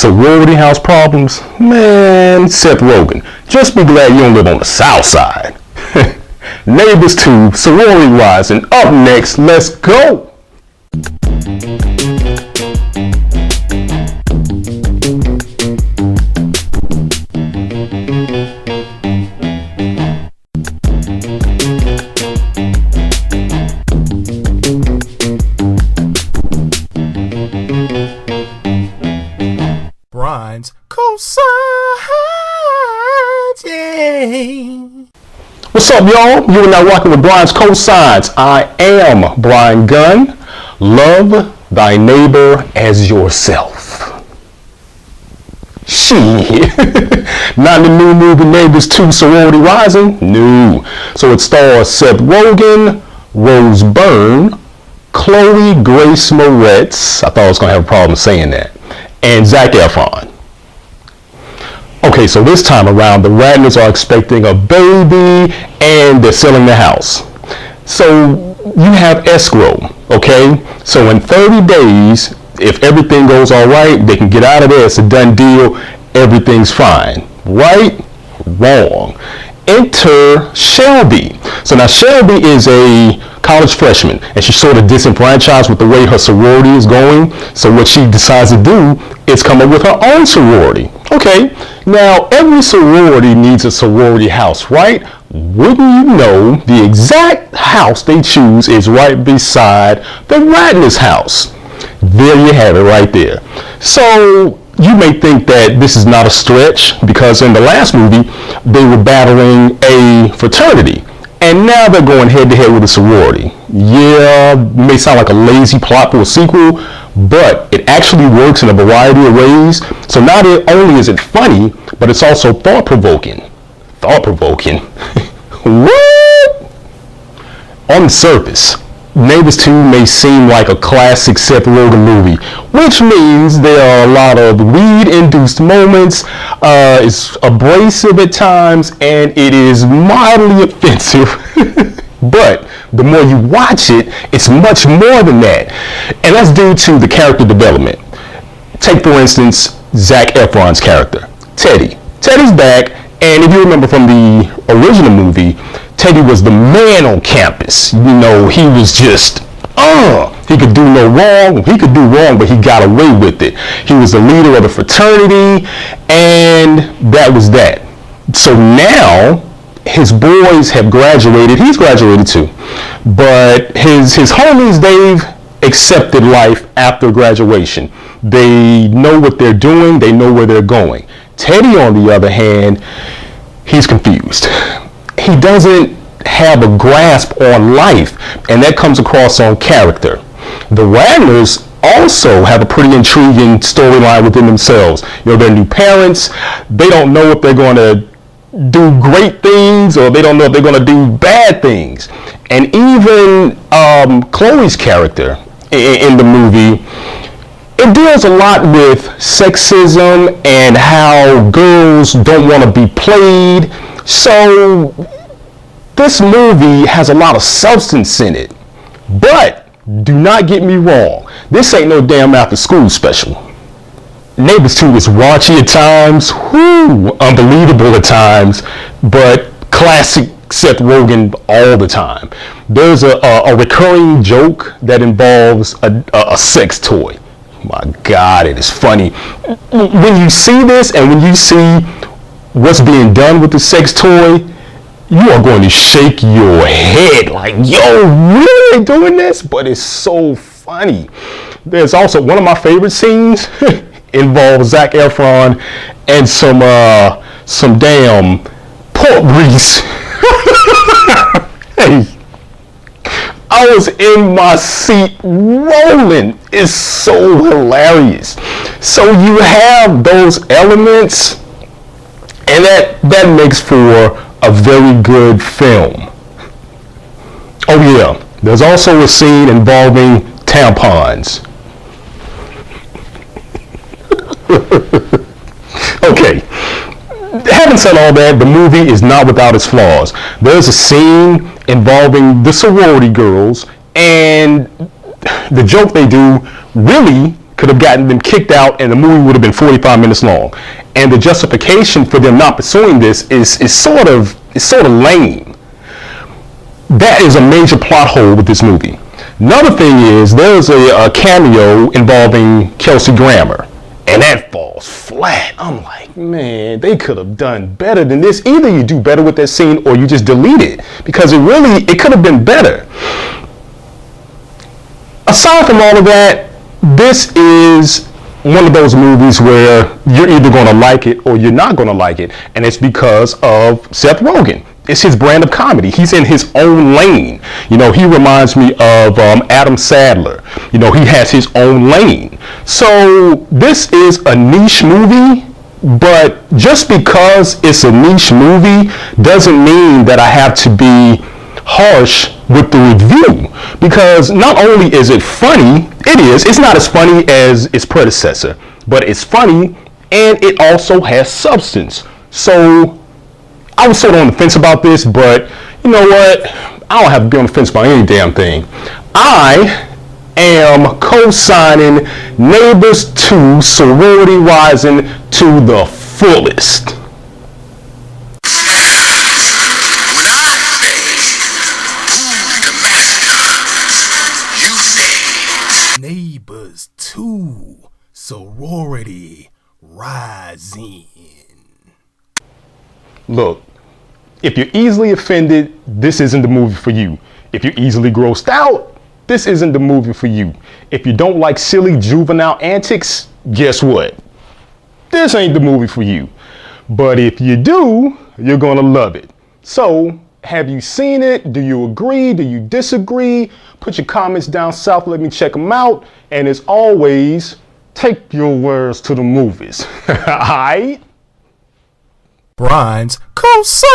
Sorority house problems? Man, Seth Rogen, just be glad you don't live on the south side. Neighbors 2, Sorority Rising, up next, let's go! Brian's Cosigns, yeah. What's up, y'all? You are now rocking with Brian's Cosigns. I am Brian Gunn. Love thy neighbor as yourself. Shit. Not in the new movie Neighbors 2 Sorority Rising? No. So it stars Seth Rogen, Rose Byrne, Chloe Grace Moretz. I thought I was going to have a problem saying that. And Zac Efron. Okay, so this time around, the Radners are expecting a baby and they're selling the house. So you have escrow, okay? So in 30 days, if everything goes all right, they can get out of there. It's a done deal. Everything's fine. Right? Wrong. Enter Shelby. So now Shelby is a college freshman and she's sort of disenfranchised with the way her sorority is going. So what she decides to do is come up with her own sorority. Okay, now every sorority needs a sorority house, right? Wouldn't you know, the exact house they choose is right beside the Radners house. There you have it right there. So you may think that this is not a stretch because in the last movie they were battling a fraternity and now they're going head to head with a sorority. Yeah, may sound like a lazy plot for a sequel, but it actually works in a variety of ways. So not only is it funny, but it's also thought-provoking. Thought-provoking? What? On the surface, Neighbors 2 may seem like a classic Seth Rogen movie, which means there are a lot of weed-induced moments, it's abrasive at times, and it is mildly offensive. But the more you watch it, it's much more than that. And that's due to the character development. Take, for instance, Zac Efron's character, Teddy. Teddy's back, and if you remember from the original movie, Teddy was the man on campus. You know, he was just, he could do no wrong. He could do wrong, but he got away with it. He was the leader of the fraternity, and that was that. So now, his boys have graduated. He's graduated too. But his homies, they've accepted life after graduation. They know what they're doing. They know where they're going. Teddy, on the other hand, he's confused. He doesn't have a grasp on life, and that comes across on character. The Radners also have a pretty intriguing storyline within themselves. You know, they're new parents. They don't know if they're going to do great things or they don't know if they're going to do bad things. And even Chloe's character in the movie, it deals a lot with sexism and how girls don't want to be played. So this movie has a lot of substance in it. But do not get me wrong, this ain't no damn after school special. Neighbors 2 is raunchy at times, unbelievable at times, but classic Seth Rogen all the time. There's a recurring joke that involves a sex toy. My God, it is funny. When you see this and when you see what's being done with the sex toy, you are going to shake your head like, yo, really doing this? But it's so funny. There's also one of my favorite scenes involves Zac Efron and some damn pork grease. Hey, I was in my seat rolling. It's so hilarious. So you have those elements, and that makes for a very good film. Oh yeah, there's also a scene involving tampons. Okay, having said all that, the movie is not without its flaws. There's a scene involving the sorority girls, and the joke they do really could have gotten them kicked out and the movie would have been 45 minutes long. And the justification for them not pursuing this is sort of lame. That is a major plot hole with this movie. Another thing is there's a cameo involving Kelsey Grammer, and that falls flat. I'm like, man, they could have done better than this. Either you do better with that scene or you just delete it, because it could have been better. Aside from all of that, this is one of those movies where you're either going to like it or you're not going to like it, and it's because of Seth Rogen. It's his brand of comedy. He's in his own lane. You know, he reminds me of Adam Sandler. You know, he has his own lane. So this is a niche movie, but just because it's a niche movie doesn't mean that I have to be harsh with the review, because not only is it funny, it's not as funny as its predecessor, but it's funny and it also has substance. So I was sort of on the fence about this, but you know what? I don't have to be on the fence about any damn thing. I am co-signing Neighbors 2 Sorority Rising to the fullest. Neighbors 2 Sorority Rising. Look, if you're easily offended, this isn't the movie for you. If you're easily grossed out, this isn't the movie for you. If you don't like silly juvenile antics, guess what? This ain't the movie for you. But if you do, you're gonna love it. So, have you seen it? Do you agree? Do you disagree? Put your comments down south, let me check them out. And as always, take your words to the movies. Alright? Brian's co-signing.